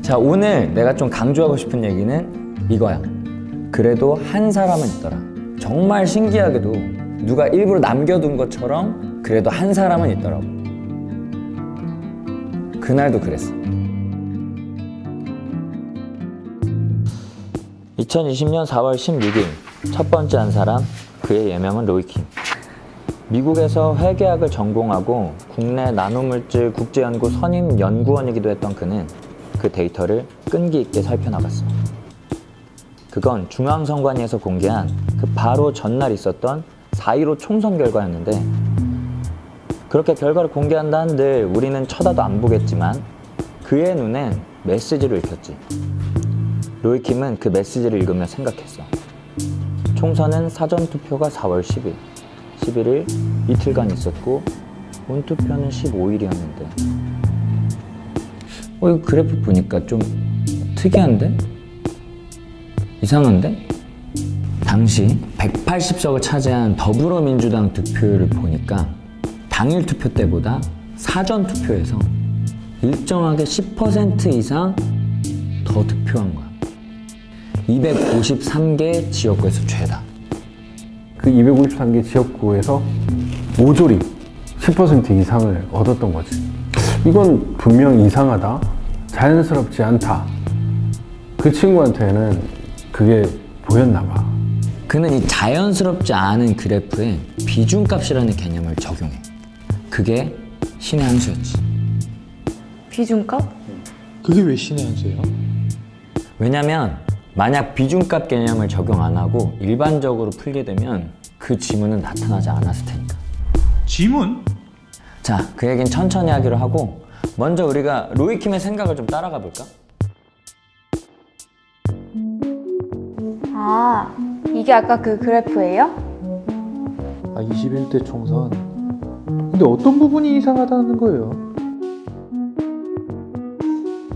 자, 오늘 내가 좀 강조하고 싶은 얘기는 이거야. 그래도 한 사람은 있더라. 정말 신기하게도 누가 일부러 남겨둔 것처럼 그래도 한 사람은 있더라고. 그날도 그랬어. 2020년 4월 16일 첫 번째 한 사람, 그의 예명은 로이킴. 미국에서 회계학을 전공하고 국내 나노물질 국제연구 선임 연구원이기도 했던 그는 그 데이터를 끈기 있게 살펴나갔어. 그건 중앙선관위에서 공개한 그 바로 전날 있었던 4.15 총선 결과였는데, 그렇게 결과를 공개한다 한들 우리는 쳐다도 안 보겠지만 그의 눈엔 메시지를 읽혔지. 로이킴은 그 메시지를 읽으며 생각했어. 총선은 사전투표가 4월 10일, 11일 이틀간 있었고 본투표는 15일이었는데 이 그래프 보니까 좀 특이한데? 이상한데? 당시 180석을 차지한 더불어민주당 득표율을 보니까 당일 투표 때보다 사전 투표에서 일정하게 10% 이상 더 득표한 거야. 253개 지역구에서 최다. 그 253개 지역구에서 모조리 10% 이상을 얻었던 거지. 이건 분명 이상하다, 자연스럽지 않다. 그 친구한테는 그게 보였나 봐. 그는 이 자연스럽지 않은 그래프에 비중값이라는 개념을 적용해. 그게 신의 한 수였지. 비중값? 그게 왜 신의 한 수예요? 왜냐면 만약 비중값 개념을 적용 안 하고 일반적으로 풀게 되면 그 지문은 나타나지 않았을 테니까. 지문? 자, 그 얘기는 천천히 하기로 하고 먼저 우리가 로이킴의 생각을 좀 따라가 볼까? 아, 이게 아까 그 그래프예요? 아, 21대 총선. 근데 어떤 부분이 이상하다는 거예요?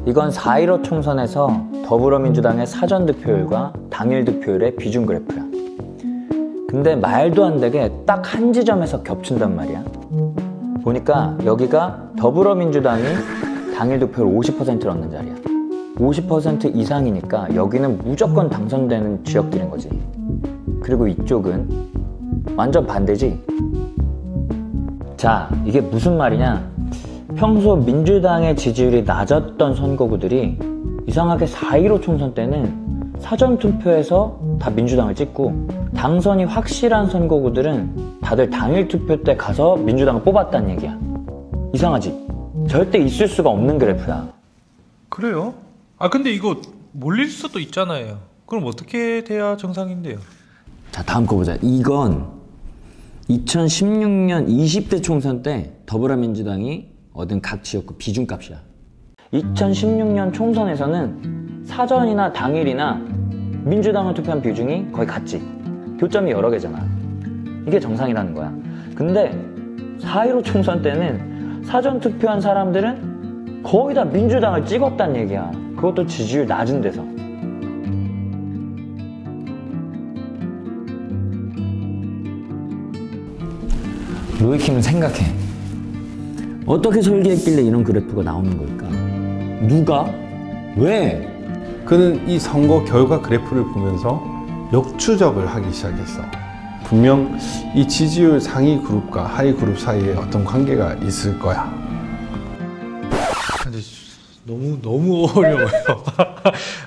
이건 4.15 총선에서 더불어민주당의 사전 득표율과 당일 득표율의 비중 그래프야. 근데 말도 안 되게 딱 한 지점에서 겹친단 말이야. 보니까 여기가 더불어민주당이 당일 득표율 50%를 얻는 자리야. 50% 이상이니까 여기는 무조건 당선되는 지역들인 거지. 그리고 이쪽은 완전 반대지. 자, 이게 무슨 말이냐? 평소 민주당의 지지율이 낮았던 선거구들이 이상하게 4.15 총선 때는 사전투표에서 다 민주당을 찍고, 당선이 확실한 선거구들은 다들 당일 투표 때 가서 민주당을 뽑았다는 얘기야. 이상하지? 절대 있을 수가 없는 그래프야. 그래요? 아, 근데 이거 몰릴 수도 있잖아요. 그럼 어떻게 돼야 정상인데요? 자, 다음 거 보자. 이건 2016년 20대 총선 때 더불어민주당이 얻은 각 지역구 비중값이야. 2016년 총선에서는 사전이나 당일이나 민주당을 투표한 비중이 거의 같지. 교점이 여러 개잖아. 이게 정상이라는 거야. 근데 4.15 총선 때는 사전 투표한 사람들은 거의 다 민주당을 찍었단 얘기야. 그것도 지지율 낮은 데서. 로이킴은 생각해. 어떻게 설계했길래 이런 그래프가 나오는 걸까? 누가? 왜? 그는 이 선거 결과 그래프를 보면서 역추적을 하기 시작했어. 분명 이 지지율 상위 그룹과 하위 그룹 사이에 어떤 관계가 있을 거야. 근데 너무 어려워요.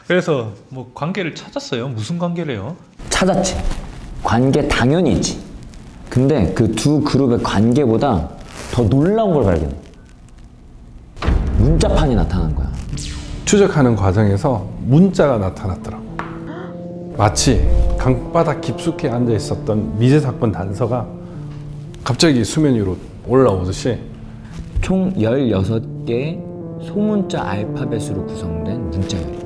그래서 뭐 관계를 찾았어요? 무슨 관계래요? 찾았지. 관계 당연히 있지. 근데 그 두 그룹의 관계보다 더 놀라운 걸 발견해. 문자판이 나타난 거야. 추적하는 과정에서 문자가 나타났더라고. 마치 강바닥 깊숙이 앉아 있었던 미제 사건 단서가 갑자기 수면 위로 올라오듯이 총 16개의 소문자 알파벳으로 구성된 문자열이.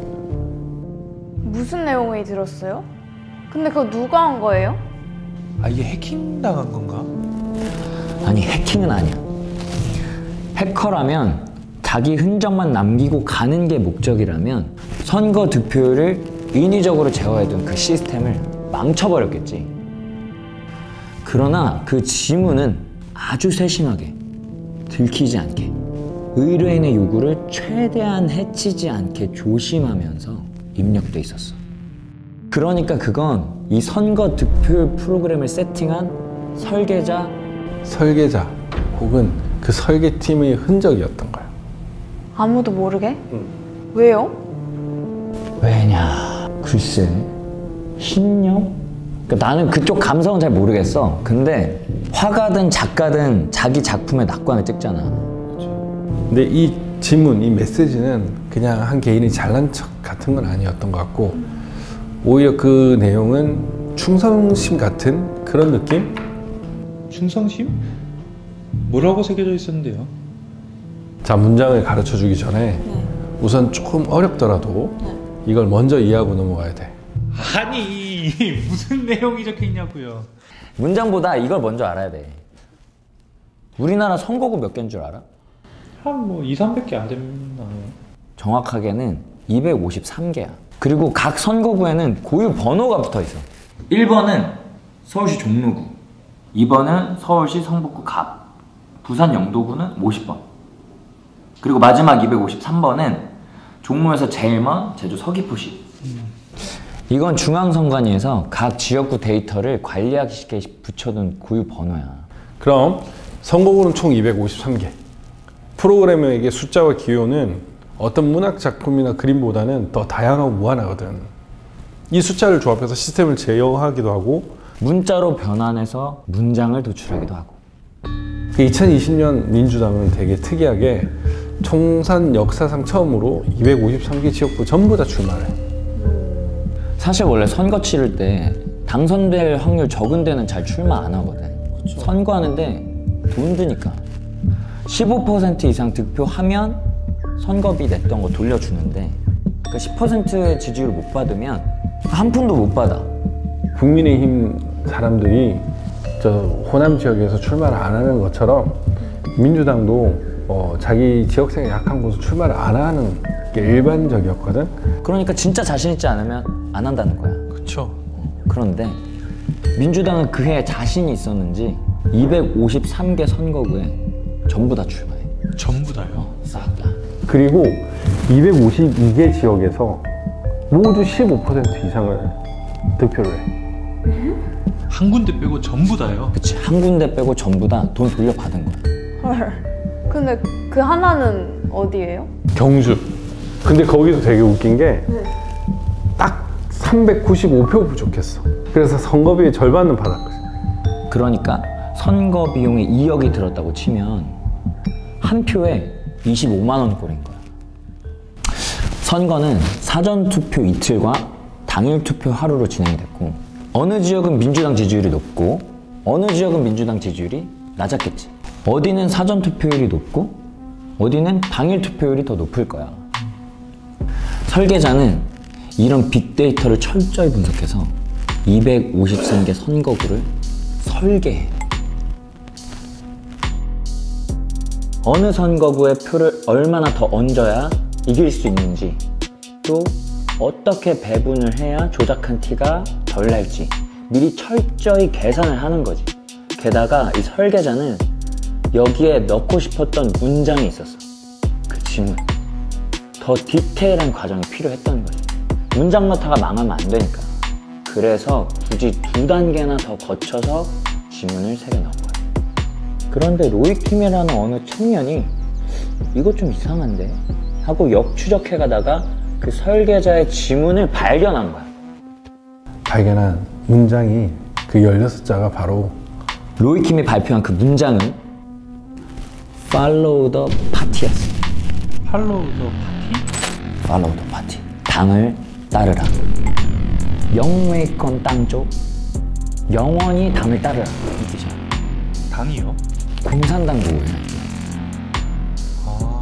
무슨 내용이 들었어요? 근데 그거 누가 한 거예요? 아, 이게 해킹 당한 건가? 아니, 해킹은 아니야. 해커라면 자기 흔적만 남기고 가는 게 목적이라면 선거 득표율을 인위적으로 제어해둔 그 시스템을 망쳐버렸겠지. 그러나 그 지문은 아주 세심하게 들키지 않게 의뢰인의 요구를 최대한 해치지 않게 조심하면서 입력돼 있었어. 그러니까 그건 이 선거 득표율 프로그램을 세팅한 설계자 혹은 그 설계팀의 흔적이었던 거야. 아무도 모르게? 왜요? 왜냐? 글쎄, 신념? 그러니까 나는 그쪽 감성은 잘 모르겠어. 근데 화가든 작가든 자기 작품의 낙관을 찍잖아. 근데 이 지문, 이 메시지는 그냥 한 개인이 잘난 척 같은 건 아니었던 것 같고 오히려 그 내용은 충성심 같은 그런 느낌? 충성심? 뭐라고 새겨져 있었는데요? 자, 문장을 가르쳐 주기 전에 우선 조금 어렵더라도 이걸 먼저 이해하고 넘어가야 돼. 아니 무슨 내용이 적혀 있냐고요. 문장보다 이걸 먼저 알아야 돼. 우리나라 선거구 몇 개인 줄 알아? 한 뭐 2, 300개 안 되나요? 정확하게는 253개야. 그리고 각 선거구에는 고유 번호가 붙어 있어. 1번은 서울시 종로구, 2번은 서울시 성북구 갑, 부산 영도구는 50번. 그리고 마지막 253번은 종로에서 제일 먼 제주 서귀포시. 이건 중앙선관위에서 각 지역구 데이터를 관리하기 쉽게 붙여둔 고유 번호야. 그럼 선거구는 총 253개. 프로그래머에게 숫자와 기호는 어떤 문학 작품이나 그림보다는 더 다양하고 무한하거든. 이 숫자를 조합해서 시스템을 제어하기도 하고 문자로 변환해서 문장을 도출하기도 하고. 2020년 민주당은 되게 특이하게 총선 역사상 처음으로 253개 지역구 전부 다 출마를 해. 사실 원래 선거 치를 때 당선될 확률 적은 데는 잘 출마 안 하거든. 그쵸. 선거하는데 돈 드니까 15% 이상 득표하면 선거비 냈던 거 돌려주는데 그러니까 10%의 지지율을 못 받으면 한 푼도 못 받아. 국민의힘 사람들이 저 호남 지역에서 출마를 안 하는 것처럼 민주당도 자기 지역색이 약한 곳에 출마를 안 하는 게 일반적이었거든. 그러니까 진짜 자신 있지 않으면 안 한다는 거야. 그쵸. 그런데 민주당은 그해 자신이 있었는지 253개 선거구에 전부 다 출마해. 전부 다요? 싹 다. 그리고 252개 지역에서 모두 15% 이상을 득표를 해. 한 군데 빼고 전부 다요? 그치, 한 군데 빼고 전부 다 돈 돌려받은 거야. 헐. 근데 그 하나는 어디예요? 경주. 근데 거기도 되게 웃긴 게 딱 395표 부족했어. 그래서 선거비의 절반은 받았거든. 그러니까 선거 비용에 2억이 들었다고 치면 한 표에 25만 원 꼴인 거야. 선거는 사전투표 이틀과 당일투표 하루로 진행이 됐고 어느 지역은 민주당 지지율이 높고 어느 지역은 민주당 지지율이 낮았겠지. 어디는 사전투표율이 높고 어디는 당일투표율이 더 높을 거야. 설계자는 이런 빅데이터를 철저히 분석해서 253개 선거구를 설계해. 어느 선거구에 표를 얼마나 더 얹어야 이길 수 있는지, 또 어떻게 배분을 해야 조작한 티가 덜 날지 미리 철저히 계산을 하는 거지. 게다가 이 설계자는 여기에 넣고 싶었던 문장이 있었어. 그 지문. 더 디테일한 과정이 필요했던 거지. 문장 넣다가 망하면 안 되니까. 그래서 굳이 2단계나 더 거쳐서 지문을 새겨 넣은 거야. 그런데 로이킴이라는 어느 청년이 이거 좀 이상한데? 하고 역추적해 가다가 그 설계자의 지문을 발견한 거야. 발견한 문장이 그 16자가 바로 로이킴이 발표한 그 문장은 Follow the Party였어. 팔로우 더 파티? Follow the Party. 당을 따르라. 영메이건 땅쪽. 영원히 당을 따르라. 이 뜻이야. 당이요? 공산당 보고해. 아.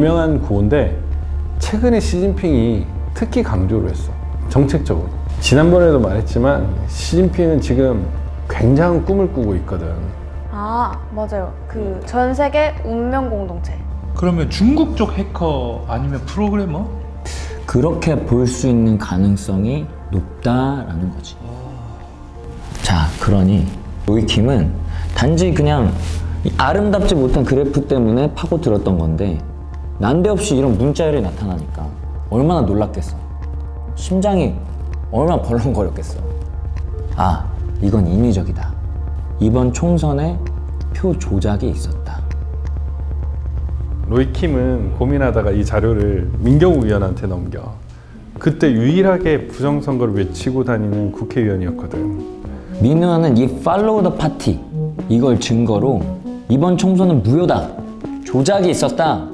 유명한 구호인데 최근에 시진핑이 특히 강조를 했어. 정책적으로. 지난번에도 말했지만 시진핑은 지금 굉장한 꿈을 꾸고 있거든. 아, 맞아요. 그 전 세계 운명 공동체. 그러면 중국 쪽 해커 아니면 프로그래머? 그렇게 볼 수 있는 가능성이 높다라는 거지. 자, 그러니 로이킴은 단지 그냥 이 아름답지 못한 그래프 때문에 파고들었던 건데 난데없이 이런 문자열이 나타나니까 얼마나 놀랐겠어. 심장이 얼마나 벌렁거렸겠어. 아, 이건 인위적이다. 이번 총선에 표 조작이 있었다. 로이킴은 고민하다가 이 자료를 민경욱 의원한테 넘겨. 그때 유일하게 부정선거를 외치고 다니는 국회의원이었거든. 민 의원은 이 팔로우 더 파티 이걸 증거로 이번 총선은 무효다, 조작이 있었다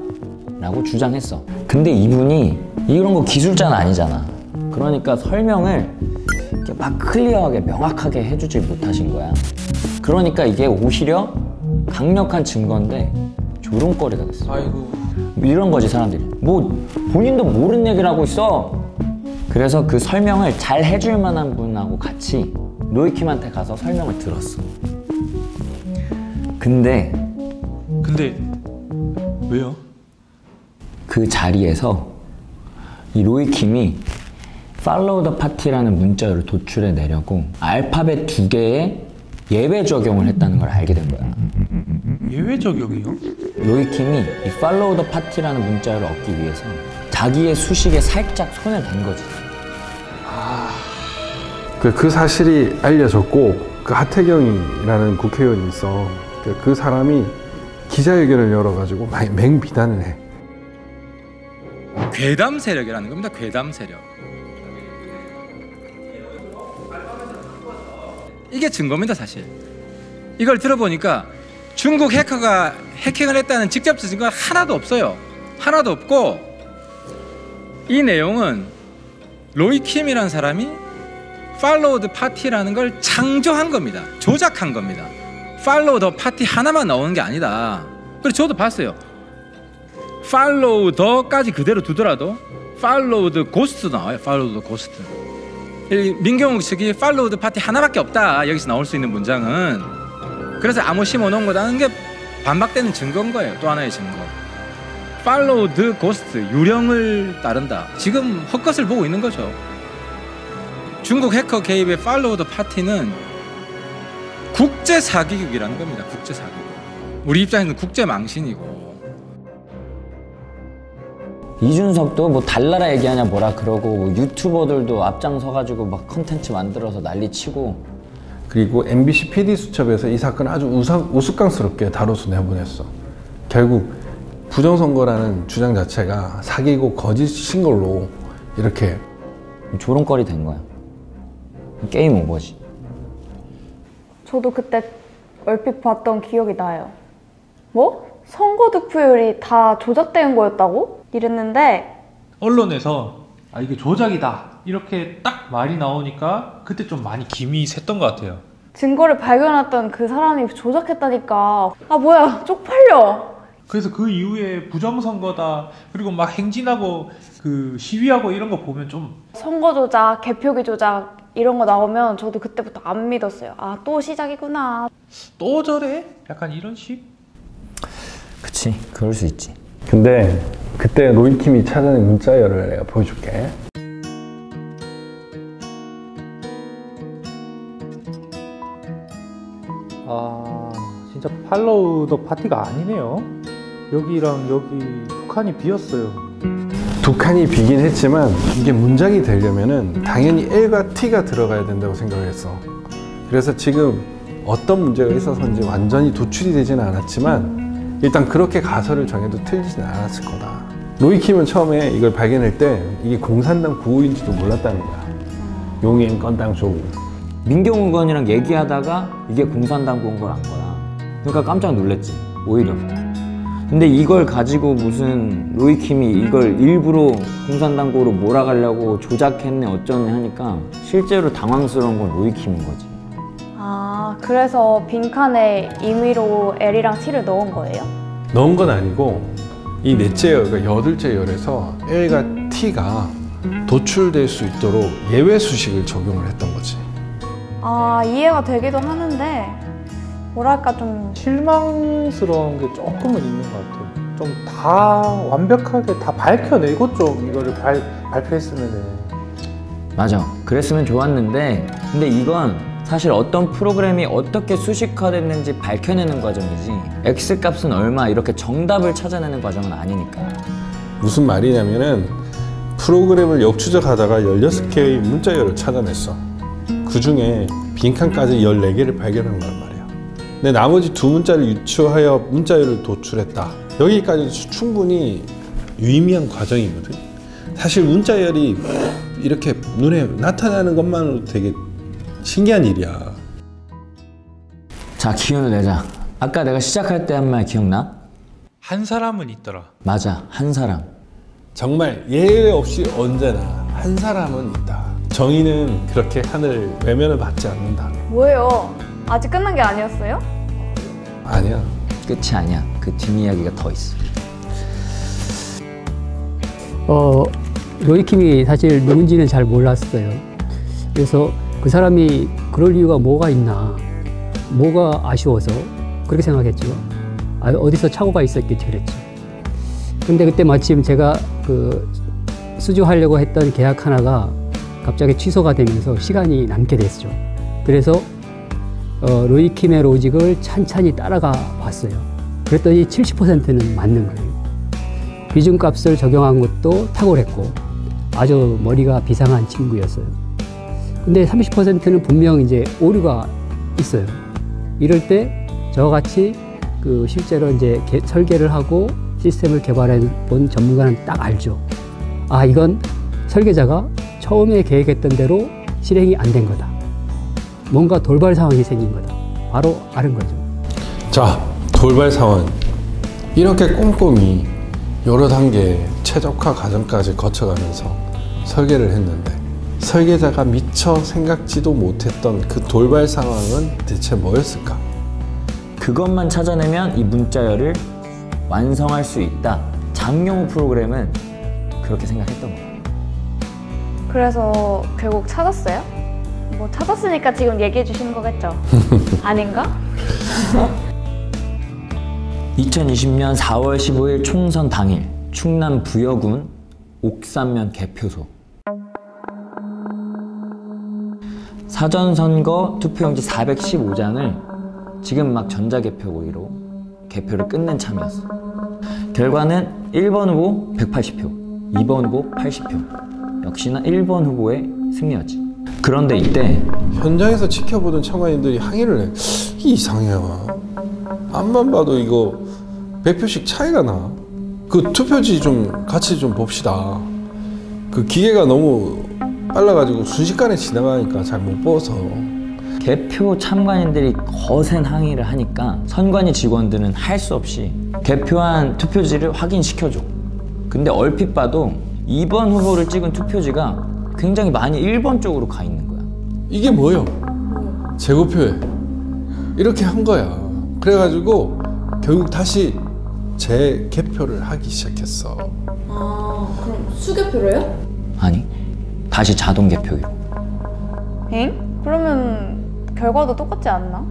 라고 주장했어. 근데 이분이 이런 거 기술자는 아니잖아. 그러니까 설명을 이렇게 막 클리어하게 명확하게 해주지 못하신 거야. 그러니까 이게 오히려 강력한 증거인데 조롱거리가 됐어. 아이고. 이런 거지 사람들이. 뭐 본인도 모르는 얘기를 하고 있어. 그래서 그 설명을 잘 해줄 만한 분하고 같이 로이킴한테 가서 설명을 들었어. 근데 왜요? 그 자리에서 이 로이킴이 팔로우 더 파티라는 문자를 도출해 내려고 알파벳 2개의 예외 적용을 했다는 걸 알게 된 거야. 예외 적용이요? 로이킴이 이 팔로우 더 파티라는 문자를 얻기 위해서 자기의 수식에 살짝 손을 댄 거지. 그 사실이 알려졌고 그 하태경이라는 국회의원이 있어. 그 사람이 기자회견을 열어가지고 맹비난을 해. 괴담 세력이라는 겁니다. 괴담 세력. 이게 증거입니다, 사실. 이걸 들어보니까 중국 해커가 해킹을 했다는 직접적 증거가 하나도 없어요. 하나도 없고 이 내용은 로이킴이라는 사람이 팔로우 더 파티라는 걸 창조한 겁니다. 조작한 겁니다. 팔로우 더 파티 하나만 나오는 게 아니다. 그래서 저도 봤어요. 팔로우 더까지 그대로 두더라도 팔로우 더 고스트 나와요. 팔로우 더 고스트. 민경욱 측이 팔로우 더 파티 하나밖에 없다. 여기서 나올 수 있는 문장은. 그래서 아무 심어놓은 거라는 게 반박되는 증거인 거예요. 또 하나의 증거. 팔로우 더 고스트, 유령을 따른다. 지금 헛것을 보고 있는 거죠. 중국 해커 개입의 팔로우 더 파티는 국제 사기극이라는 겁니다. 국제 사기극. 우리 입장에서는 국제 망신이고. 이준석도 뭐 달나라 얘기하냐 뭐라 그러고 뭐 유튜버들도 앞장서가지고 막 컨텐츠 만들어서 난리치고. 그리고 MBC PD 수첩에서 이 사건을 아주 우스꽝스럽게 다뤄서 내보냈어. 결국 부정선거라는 주장 자체가 사기고 거짓인 걸로 이렇게 조롱거리 된 거야. 게임 오버지. 저도 그때 얼핏 봤던 기억이 나요. 뭐? 선거 득표율이 다 조작된 거였다고? 이랬는데 언론에서 아 이게 조작이다 이렇게 딱 말이 나오니까 그때 좀 많이 김이 샜던 것 같아요. 증거를 발견했던 그 사람이 조작했다니까. 아 뭐야, 쪽팔려. 그래서 그 이후에 부정선거다 그리고 막 행진하고 그 시위하고 이런 거 보면 좀 선거 조작, 개표기 조작 이런 거 나오면 저도 그때부터 안 믿었어요. 아, 또 시작이구나. 또 저래? 약간 이런 식? 그치, 그럴 수 있지. 근데 그때 로이킴이 찾아낸 문자열을 내가 보여줄게. 아 진짜 팔로우 더 파티가 아니네요. 여기랑 여기 두 칸이 비었어요. 두 칸이 비긴 했지만 이게 문장이 되려면은 당연히 L과 T가 들어가야 된다고 생각을 했어. 그래서 지금 어떤 문제가 있어서인지 완전히 도출이 되지는 않았지만 일단 그렇게 가설을 정해도 틀리지는 않았을 거다. 로이킴은 처음에 이걸 발견할 때 이게 공산당 구호인지도 몰랐다는 거야. 용인 건당 조우. 민경욱 의원이랑 얘기하다가 이게 공산당 본 걸 안 거야. 그러니까 깜짝 놀랐지, 오히려. 근데 이걸 가지고 무슨 로이킴이 이걸 일부러 공산당고로 몰아가려고 조작했네 어쩌네 하니까 실제로 당황스러운 건 로이킴인 거지. 아, 그래서 빈칸에 임의로 L이랑 T를 넣은 거예요? 넣은 건 아니고 이 넷째 열과 여덟째 열에서 L과 T가 도출될 수 있도록 예외 수식을 적용을 했던 거지. 아, 이해가 되기도 하는데 뭐랄까 좀 실망스러운 게 조금은 있는 것 같아요. 좀 다 완벽하게 다 밝혀내고 좀 이거를 발표했으면은. 맞아. 그랬으면 좋았는데 근데 이건 사실 어떤 프로그램이 어떻게 수식화됐는지 밝혀내는 과정이지 X값은 얼마 이렇게 정답을 찾아내는 과정은 아니니까. 무슨 말이냐면은 프로그램을 역추적하다가 16개의 문자열을 찾아냈어. 그 중에 빈칸까지 14개를 발견한 거란 말이야. 근데 나머지 두 문자를 유추하여 문자열을 도출했다. 여기까지도 충분히 유의미한 과정이거든. 사실 문자열이 이렇게 눈에 나타나는 것만으로도 되게 신기한 일이야. 자, 기운을 내자. 아까 내가 시작할 때 한 말 기억나? 한 사람은 있더라. 맞아, 한 사람. 정말 예외 없이 언제나 한 사람은 있다. 정의는 그렇게 하늘 외면을 받지 않는다. 뭐예요? 아직 끝난 게 아니었어요? 아니야. 끝이 아니야. 그 뒷이야기가 더 있어. 로이킴이 사실 누군지는 잘 몰랐어요. 그래서 그 사람이 그럴 이유가 뭐가 있나, 뭐가 아쉬워서 그렇게 생각했죠. 어디서 착오가 있었겠지 그랬죠. 근데 그때 마침 제가 그 수주하려고 했던 계약 하나가 갑자기 취소가 되면서 시간이 남게 됐죠. 그래서 로이킴의 로직을 찬찬히 따라가 봤어요. 그랬더니 70%는 맞는 거예요. 비중값을 적용한 것도 탁월했고 아주 머리가 비상한 친구였어요. 근데 30%는 분명 이제 오류가 있어요. 이럴 때 저와 같이 그 실제로 이제 설계를 하고 시스템을 개발해 본 전문가는 딱 알죠. 아, 이건 설계자가 처음에 계획했던 대로 실행이 안 된 거다. 뭔가 돌발 상황이 생긴 거다. 바로 아는 거죠. 자, 돌발 상황. 이렇게 꼼꼼히 여러 단계 최적화 과정까지 거쳐가면서 설계를 했는데 설계자가 미처 생각지도 못했던 그 돌발 상황은 대체 뭐였을까? 그것만 찾아내면 이 문자열을 완성할 수 있다. 장용호 프로그램은 그렇게 생각했던 거야. 그래서 결국 찾았어요? 뭐 찾았으니까 지금 얘기해 주시는 거겠죠? 아닌가? 2020년 4월 15일 총선 당일 충남 부여군 옥산면 개표소. 사전선거 투표용지 415장을 지금 막 전자개표기로 개표를 끝낸 참이었어. 결과는 1번 후보 180표, 2번 후보 80표. 역시나 1번 후보의 승리였지. 그런데 이때 현장에서 지켜보던 참관인들이 항의를 해. 이게 이상해요. 앞만 봐도 이거 100표씩 차이가 나. 그 투표지 좀 같이 좀 봅시다. 그 기계가 너무 빨라가지고 순식간에 지나가니까 잘 못 봐서. 개표 참관인들이 거센 항의를 하니까 선관위 직원들은 할 수 없이 개표한 투표지를 확인시켜줘. 근데 얼핏 봐도 2번 후보를 찍은 투표지가 굉장히 많이 1번 쪽으로 가 있는 거야. 이게 뭐예요? 재고표에 이렇게 한 거야. 그래가지고 결국 다시 재개표를 하기 시작했어. 아, 그럼 수개표로요? 아니, 다시 자동 개표기로. 엥? 그러면 결과도 똑같지 않나?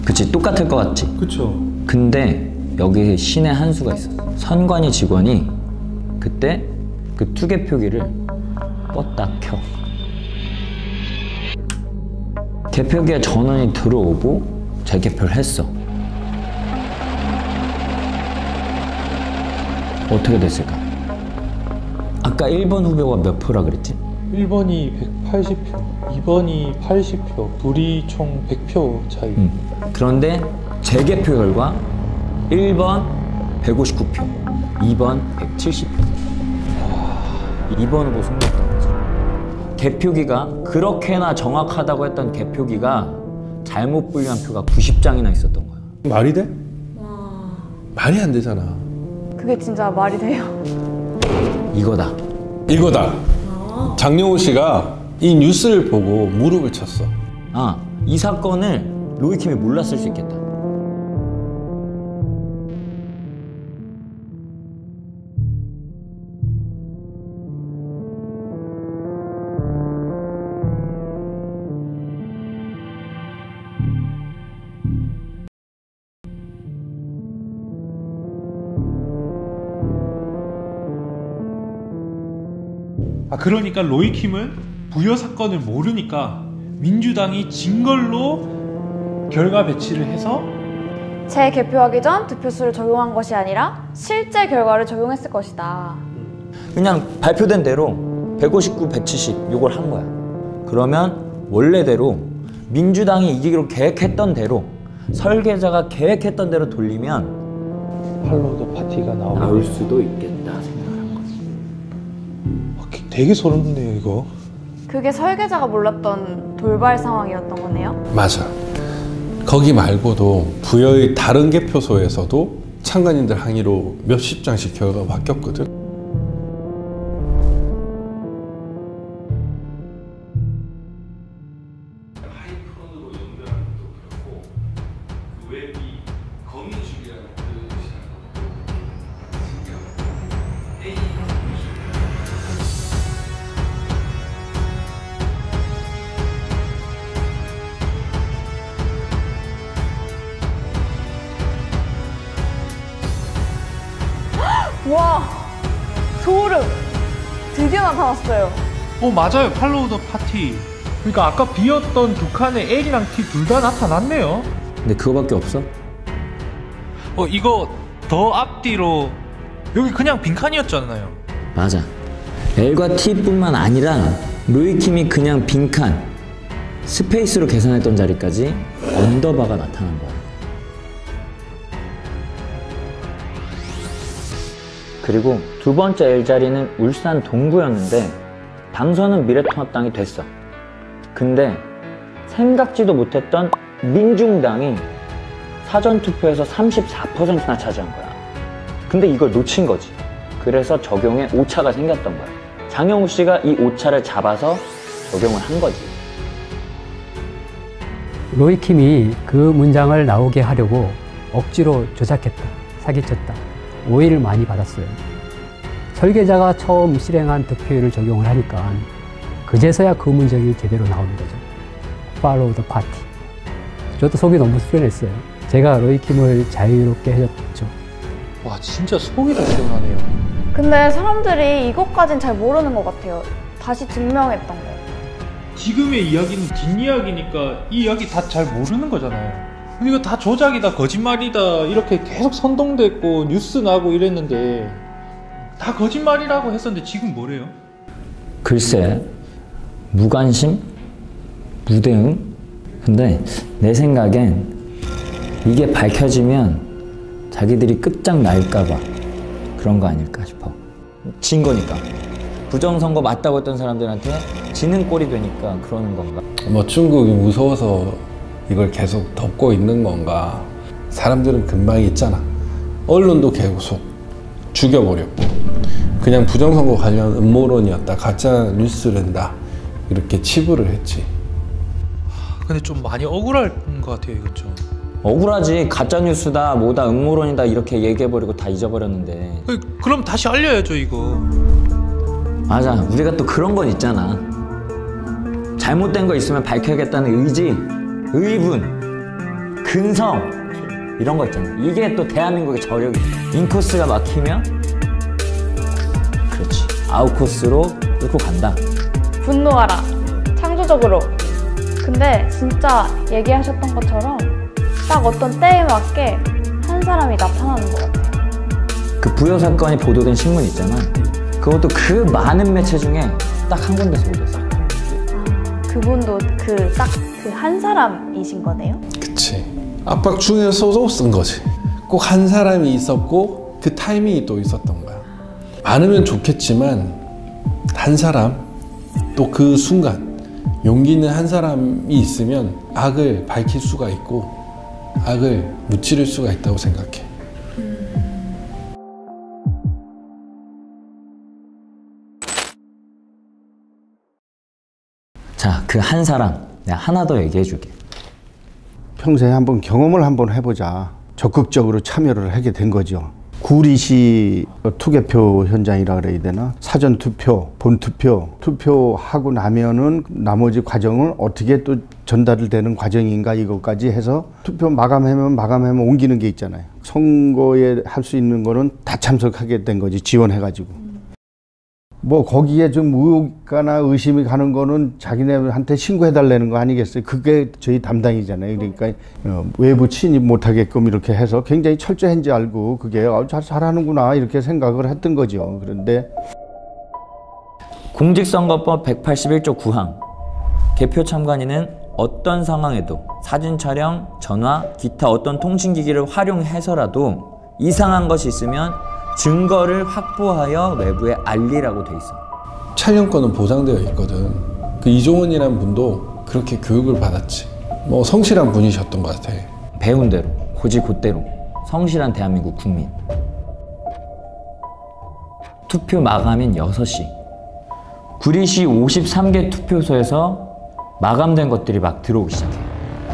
그치, 똑같을 것 같지? 그쵸. 근데 여기 신의 한 수가 있었어. 선관위 직원이 그때 그 투개표기를 껐다 켜. 개표기에 전원이 들어오고 재개표를 했어. 어떻게 됐을까? 아까 1번 후보가 몇 표라 그랬지? 1번이 180표, 2번이 80표, 둘이 총 100표 차이. 그런데 재개표 결과 1번 159표, 2번 170표. 2번 후보 승리했던 거지. 개표기가 그렇게나 정확하다고 했던 개표기가 잘못 분류한 표가 90장이나 있었던 거야. 말이 돼? 말이 안 되잖아. 그게 진짜 말이 돼요? 이거다. 이거다. 장용호 씨가 이 뉴스를 보고 무릎을 쳤어. 아, 이 사건을 로이킴이 몰랐을 수 있겠다. 그러니까 로이킴은 부여 사건을 모르니까 민주당이 진 걸로 결과 배치를 해서 재개표하기 전 득표수를 적용한 것이 아니라 실제 결과를 적용했을 것이다. 그냥 발표된 대로 159, 170 이걸 한 거야. 그러면 원래대로 민주당이 이기기로 계획했던 대로 설계자가 계획했던 대로 돌리면 팔로우더 파티가 나올 수도 있겠다 생각한 거지. 되게 소름 돋네요 이거. 그게 설계자가 몰랐던 돌발 상황이었던 거네요. 맞아. 거기 말고도 부여의 다른 개표소에서도 참관인들 항의로 몇십 장씩 결과가 바뀌었거든. 와, 소름! 드디어 나타났어요. 맞아요. 팔로우더 파티. 그러니까 아까 비었던 두 칸에 L이랑 T 둘 다 나타났네요. 근데 그거밖에 없어? 이거 더 앞뒤로 여기 그냥 빈칸이었잖아요. 맞아. L과 T뿐만 아니라 로이킴이 그냥 빈칸 스페이스로 계산했던 자리까지 언더바가 나타난 거야. 그리고 두 번째 L 자리는 울산 동구였는데 당선은 미래통합당이 됐어. 근데 생각지도 못했던 민중당이 사전투표에서 34%나 차지한 거야. 근데 이걸 놓친 거지. 그래서 적용에 오차가 생겼던 거야. 장영우 씨가 이 오차를 잡아서 적용을 한 거지. 로이킴이 그 문장을 나오게 하려고 억지로 조작했다, 사기쳤다, 오해를 많이 받았어요. 설계자가 처음 실행한 득표율을 적용을 하니까 그제서야 그 문장이 제대로 나오는 거죠. Follow the party. 저도 속이 너무 후련했어요. 제가 로이킴을 자유롭게 해줬죠. 와 진짜 속이 다 시원하네요. 근데 사람들이 이것까진 잘 모르는 것 같아요. 다시 증명했던 거. 지금의 이야기는 뒷이야기니까 이 이야기 다 잘 모르는 거잖아요. 근데 이거 다 조작이다, 거짓말이다 이렇게 계속 선동됐고 뉴스 나고 이랬는데 다 거짓말이라고 했었는데 지금 뭐래요? 글쎄, 무관심? 무대응? 근데 내 생각엔 이게 밝혀지면 자기들이 끝장날까봐 그런 거 아닐까 싶어. 진 거니까. 부정선거 맞다고 했던 사람들한테 지는 꼴이 되니까 그러는 건가? 뭐 중국이 무서워서 이걸 계속 덮고 있는 건가? 사람들은 금방 있잖아. 언론도 계속 죽여버렸고 그냥 부정선거 관련 음모론이었다, 가짜 뉴스랜다 이렇게 치부를 했지. 근데 좀 많이 억울할 것 같아요 이건 좀. 억울하지. 가짜뉴스다 뭐다 음모론이다 이렇게 얘기해버리고 다 잊어버렸는데. 그럼 다시 알려야죠 이거. 맞아. 우리가 또 그런 건 있잖아. 잘못된 거 있으면 밝혀야겠다는 의지, 의분, 근성 이런 거 있잖아. 이게 또 대한민국의 저력이야. 인코스가 막히면 그렇지. 아웃코스로 끌고 간다. 분노하라. 창조적으로. 근데 진짜 얘기하셨던 것처럼 딱 어떤 때에 맞게 한 사람이 나타나는 것 같아요. 그 부여 사건이 보도된 신문 있잖아. 그것도 그 많은 매체 중에 딱 한 군데서 보도했어. 그분도 딱 그 한 사람이신 거네요? 그치. 압박 중에서도 쓴 거지. 꼭 한 사람이 있었고 그 타이밍이 또 있었던 거야. 많으면 좋겠지만 한 사람, 또 그 순간 용기 있는 한 사람이 있으면 악을 밝힐 수가 있고 악을 무찌를 수가 있다고 생각해. 자, 그 한 사람 내가 하나 더 얘기해 줄게. 평소에 한번 경험을 한번 해보자. 적극적으로 참여를 하게 된 거죠. 구리시 투개표 현장이라 그래야 되나? 사전투표, 본투표, 투표하고 나면은 나머지 과정을 어떻게 또 전달을 되는 과정인가 이것까지 해서 투표 마감하면 옮기는 게 있잖아요. 선거에 할 수 있는 거는 다 참석하게 된 거지, 지원해가지고. 뭐 거기에 좀 의혹이나 의심이 가는 거는 자기네한테 신고해달라는 거 아니겠어요? 그게 저희 담당이잖아요. 그러니까 외부 침입 못하게끔 이렇게 해서 굉장히 철저한지 알고 그게 잘하는구나 이렇게 생각을 했던 거죠. 그런데 공직선거법 181조 9항 개표 참관인은 어떤 상황에도 사진 촬영, 전화, 기타 어떤 통신기기를 활용해서라도 이상한 것이 있으면 증거를 확보하여 외부에 알리라고 돼 있어. 촬영권은 보장되어 있거든. 그 이종원이라는 분도 그렇게 교육을 받았지. 뭐 성실한 분이셨던 것 같아. 배운 대로, 고지곧대로 성실한 대한민국 국민. 투표 마감인 6시. 구리시 53개 투표소에서 마감된 것들이 막 들어오기 시작해.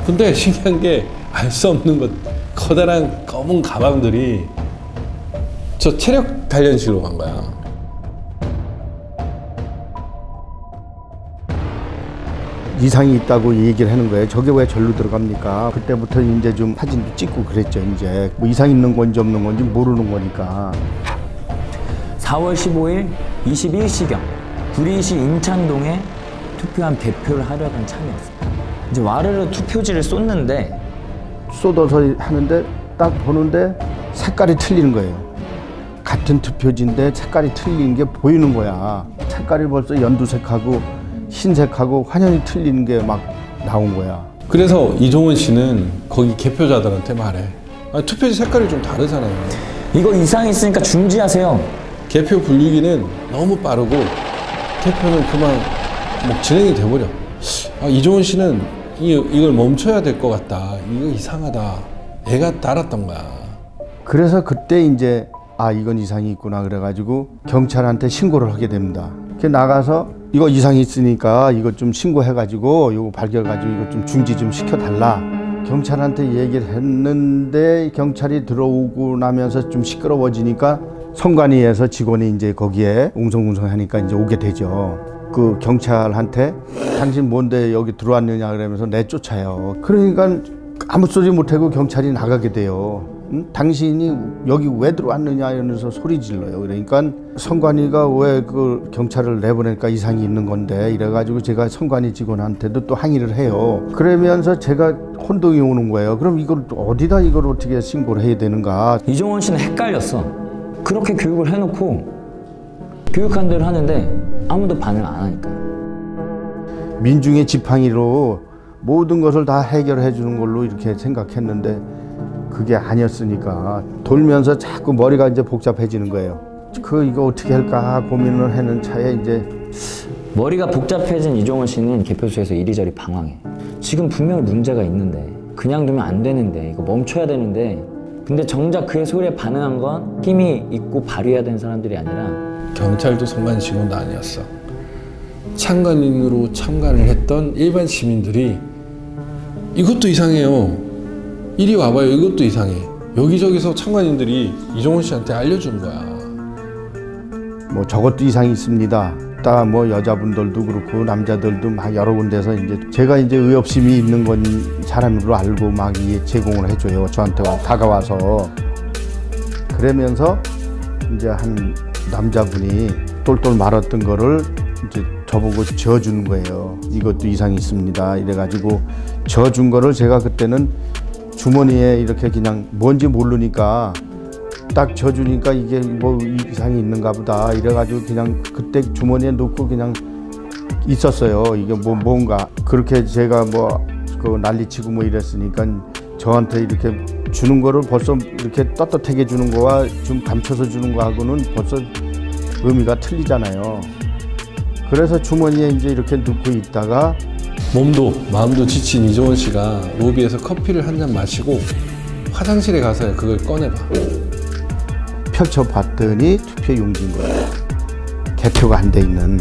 근데 신기한 게 알 수 없는 것, 커다란 검은 가방들이 저 체력 단련실로 간 거야. 이상이 있다고 얘기를 하는 거예요. 저게 왜 절로 들어갑니까? 그때부터 이제 좀 사진도 찍고 그랬죠. 이제 뭐 이상 있는 건지 없는 건지 모르는 거니까. 4월 15일 21시경 구리시 인찬동에 투표한 개표를 하려던 참이었어요. 이제 와르르 투표지를 쏟는데 쏟아서 하는데 딱 보는데 색깔이 틀리는 거예요. 같은 투표지인데 색깔이 틀리는 게 보이는 거야. 색깔이 벌써 연두색하고 흰색하고 환연히 틀리는 게 막 나온 거야. 그래서 이종원 씨는 거기 개표자들한테 말해. 아니, 투표지 색깔이 좀 다르잖아요. 이거 이상이 있으니까 중지하세요. 개표 분류기는 너무 빠르고 개표는 그만 뭐 진행이 돼버려. 아, 이종원 씨는 이걸 멈춰야 될 것 같다. 이거 이상하다. 애가 달았던 거야. 그래서 그때 이제 아 이건 이상이 있구나 그래가지고 경찰한테 신고를 하게 됩니다. 나가서 이거 이상이 있으니까 이거 좀 신고해가지고 이거 발견해가지고 이거 좀 중지 좀 시켜달라. 경찰한테 얘기를 했는데 경찰이 들어오고 나면서 좀 시끄러워지니까 선관위에서 직원이 이제 거기에 웅성웅성하니까 이제 오게 되죠. 그 경찰한테 당신 뭔데 여기 들어왔느냐 그러면서 내쫓아요. 그러니까 아무 소리 못하고 경찰이 나가게 돼요. 당신이 여기 왜 들어왔느냐 이러면서 소리 질러요. 그러니까 선관위가 왜 그 경찰을 내보내니까 이상이 있는 건데 이래가지고 제가 선관위 직원한테도 또 항의를 해요. 그러면서 제가 혼동이 오는 거예요. 그럼 이걸 어디다 이걸 어떻게 신고를 해야 되는가. 이종원 씨는 헷갈렸어. 그렇게 교육을 해놓고 교육한 대로 하는데 아무도 반응 안 하니까. 민중의 지팡이로 모든 것을 다 해결해 주는 걸로 이렇게 생각했는데 그게 아니었으니까 돌면서 자꾸 머리가 이제 복잡해지는 거예요. 이거 어떻게 할까 고민을 하는 차에 이제 머리가 복잡해진 이종원 씨는 개표소에서 이리저리 방황해. 지금 분명히 문제가 있는데 그냥 두면 안 되는데 이거 멈춰야 되는데 근데 정작 그의 소리에 반응한 건 힘이 있고 발휘해야 되는 사람들이 아니라 경찰도 선관 직원도 아니었어. 참관인으로 참관을 했던 일반 시민들이 이것도 이상해요. 이리 와봐요. 이것도 이상해. 여기저기서 참관인들이 이종원 씨한테 알려준 거야. 뭐 저것도 이상이 있습니다. 딱 뭐 여자분들도 그렇고 남자들도 막 여러 군데서 이제 제가 이제 의협심이 있는 건 사람으로 알고 막 제공을 해줘요. 저한테 다가와서. 그러면서 이제 한 남자분이 똘똘 말았던 거를 이제 저보고 저어주는 거예요. 이것도 이상이 있습니다. 이래가지고 저어준 거를 제가 그때는 주머니에 이렇게 그냥 뭔지 모르니까 딱 져주니까 이게 뭐 이상이 있는가 보다 이래가지고 그냥 그때 주머니에 넣고 그냥 있었어요. 이게 뭔가 그렇게 제가 뭐 그 난리치고 뭐 이랬으니까 저한테 이렇게 주는 거를 벌써 이렇게 떳떳하게 주는 거와 좀 감춰서 주는 거하고는 벌써 의미가 틀리잖아요. 그래서 주머니에 이제 이렇게 넣고 있다가 몸도 마음도 지친 이종원 씨가 로비에서 커피를 한 잔 마시고 화장실에 가서 그걸 꺼내봐. 펼쳐봤더니 투표 용지인 거예요. 개표가 안 돼 있는.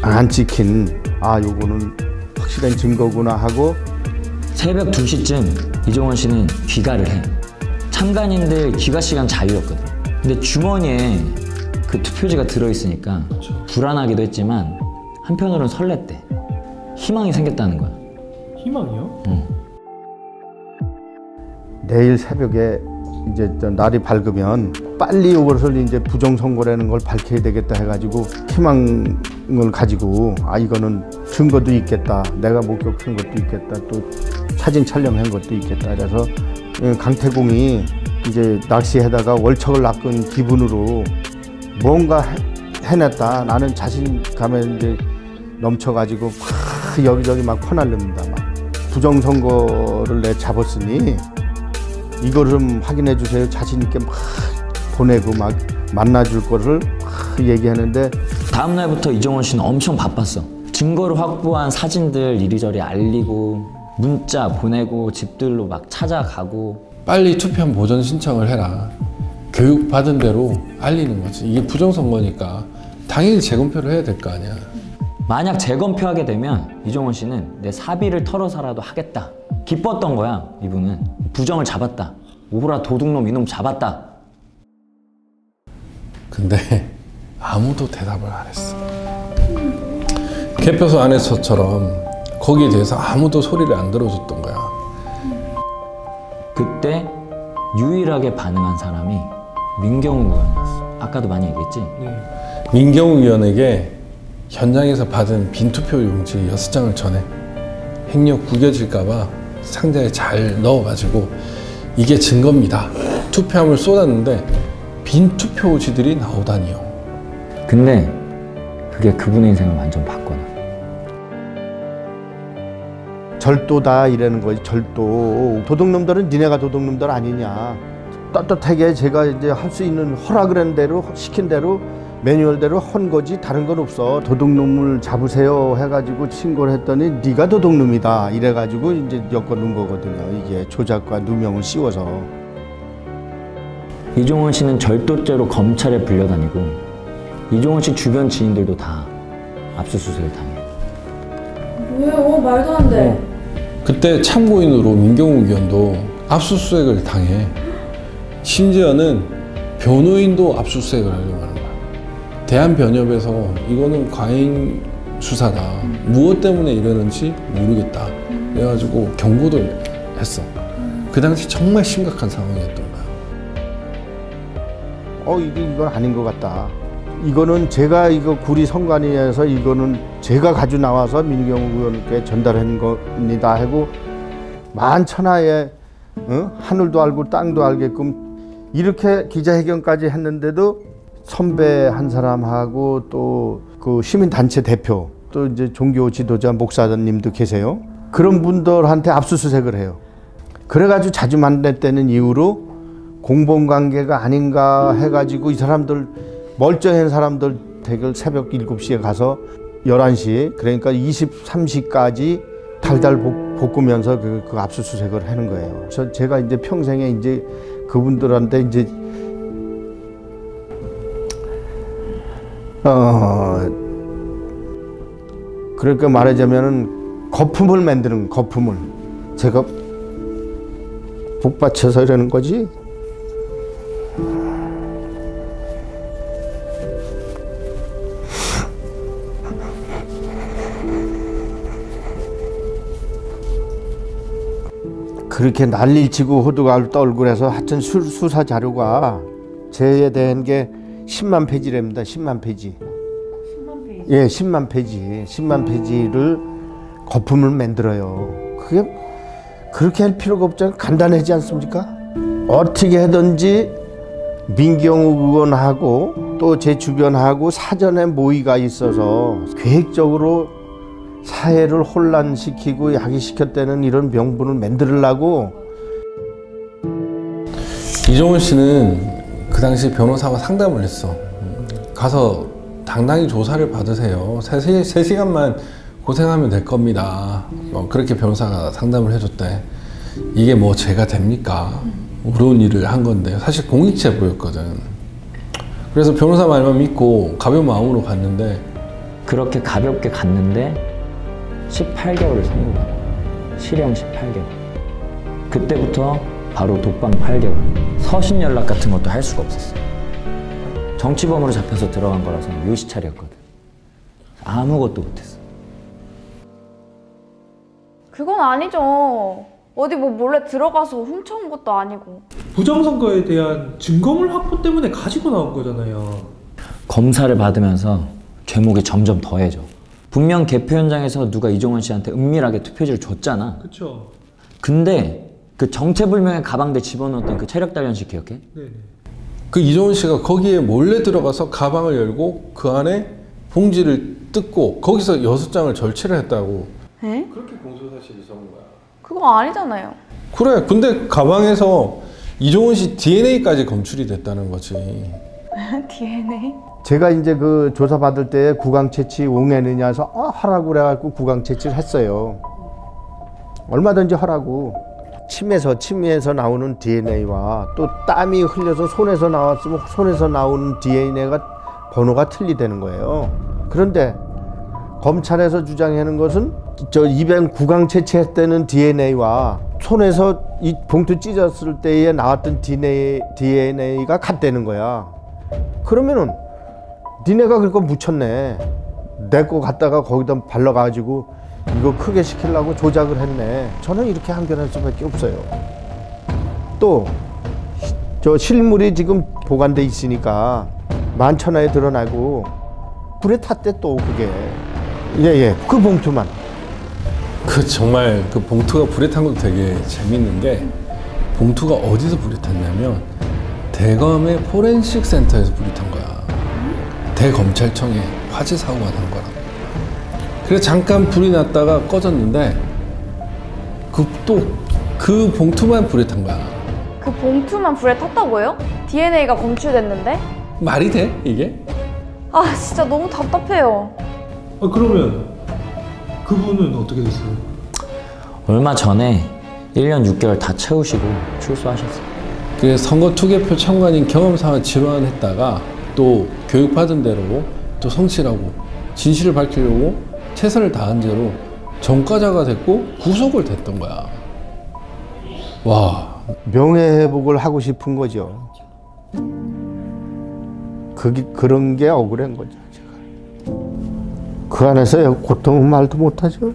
안 찍힌. 아 요거는 확실한 증거구나 하고 새벽 2시쯤 이종원 씨는 귀가를 해. 참관인들 귀가 시간 자유였거든. 근데 주머니에 그 투표지가 들어있으니까 불안하기도 했지만 한편으로는 설렜대. 희망이 생겼다는 거야. 희망이요? 응. 내일 새벽에 이제 날이 밝으면 빨리 이것을 이제 부정선거라는 걸 밝혀야 되겠다 해가지고 희망을 가지고 이거는 증거도 있겠다. 내가 목격한 것도 있겠다. 또 사진 촬영한 것도 있겠다. 그래서 강태공이 이제 낚시에다가 월척을 낚은 기분으로 뭔가 해냈다. 나는 자신감에 이제 넘쳐가지고 막 여기저기 막 퍼날릅니다. 막 부정선거를 내 잡았으니 이걸 좀 확인해 주세요. 자신 있게 막 보내고 막 만나줄 거를 막 얘기하는데 다음 날부터 이종원 씨는 엄청 바빴어. 증거를 확보한 사진들 이리저리 알리고 문자 보내고 집들로 막 찾아가고. 빨리 투표한 보전 신청을 해라. 교육 받은 대로 알리는 거지. 이게 부정선거니까 당연히 재검표를 해야 될 거 아니야. 만약 재검표하게 되면 이종원 씨는 내 사비를 털어서라도 하겠다. 기뻤던 거야. 이분은 부정을 잡았다. 오호라 도둑놈 이놈 잡았다. 근데 아무도 대답을 안 했어. 개표소 안에서처럼 거기에 대해서 아무도 소리를 안 들어줬던 거야. 그때 유일하게 반응한 사람이 민경욱 의원이었어. 아까도 많이 얘기했지? 민경욱 의원에게 현장에서 받은 빈 투표 용지 6장을 전해 행력 구겨질까봐 상자에 잘 넣어가지고 이게 증거입니다. 투표함을 쏟았는데 빈 투표지들이 나오다니요. 근데 그게 그분의 인생을 완전 바꿔놔. 절도다 이라는 거지. 절도. 도둑놈들은 니네가 도둑놈들 아니냐. 떳떳하게 제가 이제 할 수 있는 허락을 한 대로 시킨 대로 매뉴얼대로 한 거지 다른 건 없어. 도둑놈을 잡으세요 해가지고 신고를 했더니 네가 도둑놈이다 이래가지고 이제 엮어놓은 거거든요. 이게 조작과 누명을 씌워서. 이종원 씨는 절도죄로 검찰에 불려다니고 이종원 씨 주변 지인들도 다 압수수색을 당해. 뭐예요? 말도 안 돼. 그때 참고인으로 민경욱 의원도 압수수색을 당해. 심지어는 변호인도 압수수색을 하려고 하는 거야. 대한변협에서 이거는 과잉 수사다. 무엇 때문에 이러는지 모르겠다. 그래가지고 경고도 했어. 그 당시 정말 심각한 상황이었던 거야. 이건 아닌 것 같다. 이거는 제가 이거 구리 선관위에서 이거는 제가 가지고 나와서 민경욱 의원께 전달한 겁니다 하고 만천하에 하늘도 알고 땅도 알게끔 이렇게 기자회견까지 했는데도 선배 한 사람하고 또 그 시민단체 대표 또 이제 종교 지도자 목사님도 계세요. 그런 분들한테 압수수색을 해요. 그래가지고 자주 만났다는 이유로 공범관계가 아닌가 해가지고 이 사람들 멀쩡한 사람들 대결 새벽 7시에 가서 11시 그러니까 23시까지 달달 볶으면서 그 압수수색을 하는 거예요. 그래서 제가 이제 평생에 이제 그분들한테 이제 그러니까 말하자면은 거품을 만드는 거품을 제가 복받쳐서 이러는 거지. 그렇게 난리를 치고 호두가 떨고 해서 하여튼 수사 자료가 제에 대한 게 10만 페이지랍니다. 10만 페이지. 10만 페이지? 예, 10만 페이지. 10만 페이지를 거품을 만들어요. 그게 그렇게 할 필요가 없잖아요. 간단하지 않습니까? 어떻게 하든지 민경욱 의원하고 또 제 주변하고 사전에 모의가 있어서 계획적으로 사회를 혼란시키고 야기시켰다는 이런 명분을 만들려고. 이종원 씨는 그 당시 변호사와 상담을 했어. 가서 당당히 조사를 받으세요. 3시간만 고생하면 될 겁니다. 그렇게 변호사가 상담을 해줬대. 이게 뭐 죄가 됩니까? 어려운 일을 한 건데 사실 공익죄 보였거든. 그래서 변호사 말만 믿고 가벼운 마음으로 갔는데 그렇게 가볍게 갔는데 18개월을 선고받아. 실형 18개월. 그때부터 바로 독방 8개월. 서신 연락 같은 것도 할 수가 없었어. 정치범으로 잡혀서 들어간 거라서 요시찰이었거든. 아무것도 못했어. 그건 아니죠. 어디 뭐 몰래 들어가서 훔쳐온 것도 아니고. 부정선거에 대한 증거물 확보 때문에 가지고 나온 거잖아요. 검사를 받으면서 죄목이 점점 더해져. 분명 개표 현장에서 누가 이종원 씨한테 은밀하게 투표지를 줬잖아. 그렇죠. 근데 그 정체불명의 가방대 집어넣었던 그 체력 단련식 기억해? 네네. 그 이종원 씨가 거기에 몰래 들어가서 가방을 열고 그 안에 봉지를 뜯고 거기서 6장을 절취를 했다고. 에? 그렇게 공소사실이 적은 거야. 그거 아니잖아요. 그래. 근데 가방에서 이종원 씨 DNA까지 검출이 됐다는 거지. DNA? 제가 이제 그 조사 받을 때 구강 채취 옹해느냐 해서 하라고 그래갖고 구강 채취를 했어요. 얼마든지 하라고. 침에서 나오는 DNA와 또 땀이 흘려서 손에서 나왔으면 손에서 나오는 DNA가 번호가 틀리다는 거예요. 그런데 검찰에서 주장하는 것은 저 입엔 구강 채취했다는 DNA와 손에서 이 봉투 찢었을 때에 나왔던 DNA가 같다는 거야. 그러면은 니네가 그거 묻혔네. 내 거 갖다가 거기다 발라가지고 이거 크게 시키려고 조작을 했네. 저는 이렇게 항변할 수밖에 없어요. 또 저 실물이 지금 보관돼 있으니까 만천하에 드러나고 불에 탔대 또 그게. 예예. 그 봉투만. 그 정말 그 봉투가 불에 탄 것도 되게 재밌는데 봉투가 어디서 불이 탔냐면 대검의 포렌식 센터에서 불이 탄 거야. 대검찰청에 화재 사고가 난 거라. 그래서 잠깐 불이 났다가 꺼졌는데 그 봉투만 불에 탄 거야. 그 봉투만 불에 탔다고요? DNA가 검출됐는데? 말이 돼 이게? 아 진짜 너무 답답해요. 그러면 그분은 어떻게 됐어요? 얼마 전에 1년 6개월 다 채우시고 출소하셨어요. 그 선거 투개표 참관인 경험상을 질환했다가 또 교육받은 대로 또 성실하고 진실을 밝히려고 최선을 다한 죄로 전과자가 됐고 구속을 됐던 거야. 와. 명예회복을 하고 싶은 거죠. 그런 게 억울한 거죠. 제가. 그 안에서 고통은 말도 못하죠.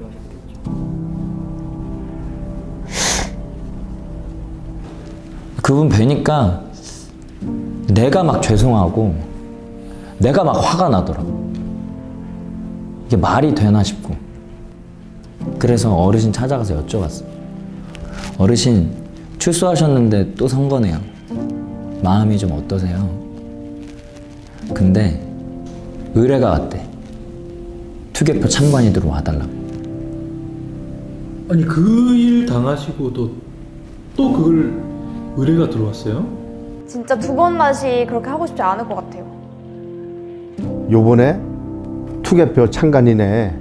그분 뵈니까 내가 막 죄송하고 내가 막 화가 나더라고. 이게 말이 되나 싶고. 그래서 어르신 찾아가서 여쭤봤어. 어르신 출소하셨는데 또 선거네요. 마음이 좀 어떠세요? 근데 의뢰가 왔대. 투개표 참관이 들어와달라고. 아니 그 일 당하시고도 또 그걸 의뢰가 들어왔어요? 진짜 두 번 다시 그렇게 하고 싶지 않을 것 같아요. 요번에 투개표 참관인에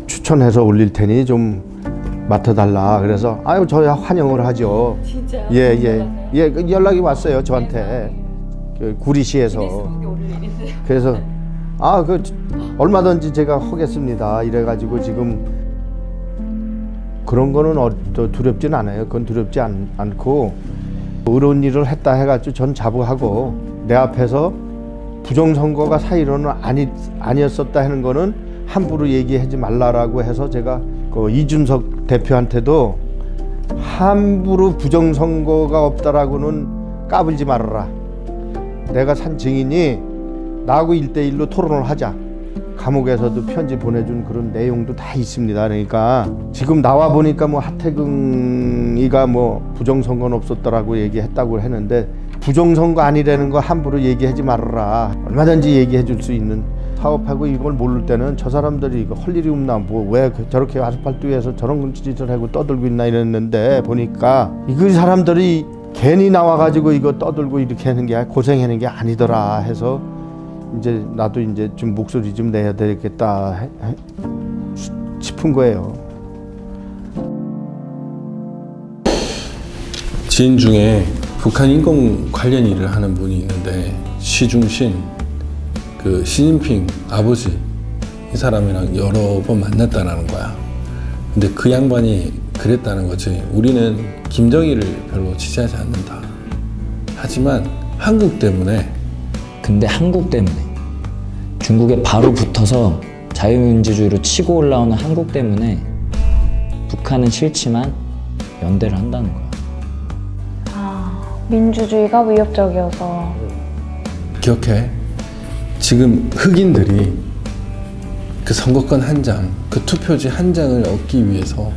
추천해서 올릴 테니 좀 맡아달라. 그래서 아유 저야 환영을 하죠. 진짜요? 예, 그 연락이 왔어요 저한테. 그 구리시에서. 그래서 그 얼마든지 제가 하겠습니다. 이래가지고 지금 그런 거는 두렵진 않아요. 그건 두렵지 않고 의로운 일을 했다 해가지고 전 자부하고 내 앞에서 부정선거가 사실은 아니었었다 하는 거는 함부로 얘기하지 말라라고 해서 제가 그 이준석 대표한테도 함부로 부정선거가 없다라고는 까불지 말아라. 내가 산 증인이 나하고 1대1로 토론을 하자. 감옥에서도 편지 보내준 그런 내용도 다 있습니다. 그러니까 지금 나와 보니까 뭐 하태경이가 뭐 부정선거는 없었더라고 얘기했다고 했는데 부정선거 아니라는 거 함부로 얘기하지 말아라. 얼마든지 얘기해 줄 수 있는 사업하고 이걸 모를 때는 저 사람들이 이거 할 일이 없나 뭐 왜 저렇게 아스팔트 위에서 저런 짓을 하고 떠들고 있나 이랬는데 보니까 이 사람들이 괜히 나와가지고 이거 떠들고 이렇게 하는 게 고생하는 게 아니더라 해서 이제 나도 이제 좀 목소리 좀 내야 되겠다 싶은 거예요. 지인 중에 북한 인권 관련 일을 하는 분이 있는데 시중신 그 시진핑 아버지 이 사람이랑 여러 번 만났다는 거야. 근데 그 양반이 그랬다는 거지. 우리는 김정일을 별로 지지하지 않는다. 하지만 한국 때문에. 근데 한국 때문에 중국에 바로 붙어서 자유민주주의로 치고 올라오는 한국 때문에 북한은 싫지만 연대를 한다는 거야. 민주주의가 위협적이어서. 기억해. 지금 흑인들이 그 선거권 한 장, 그 투표지 한 장을 얻기 위해서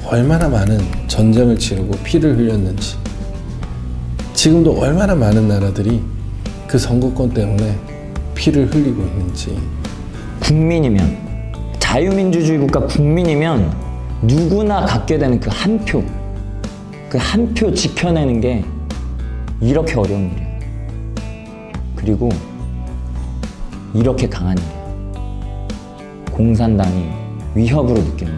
얼마나 많은 전쟁을 치르고 피를 흘렸는지, 지금도 얼마나 많은 나라들이 그 선거권 때문에 피를 흘리고 있는지. 국민이면, 자유민주주의 국가 국민이면 누구나 갖게 되는 그 한 표, 그 한 표 지켜내는 게 이렇게 어려운 일이야. 그리고 이렇게 강한 일이야. 공산당이 위협으로 느껴요.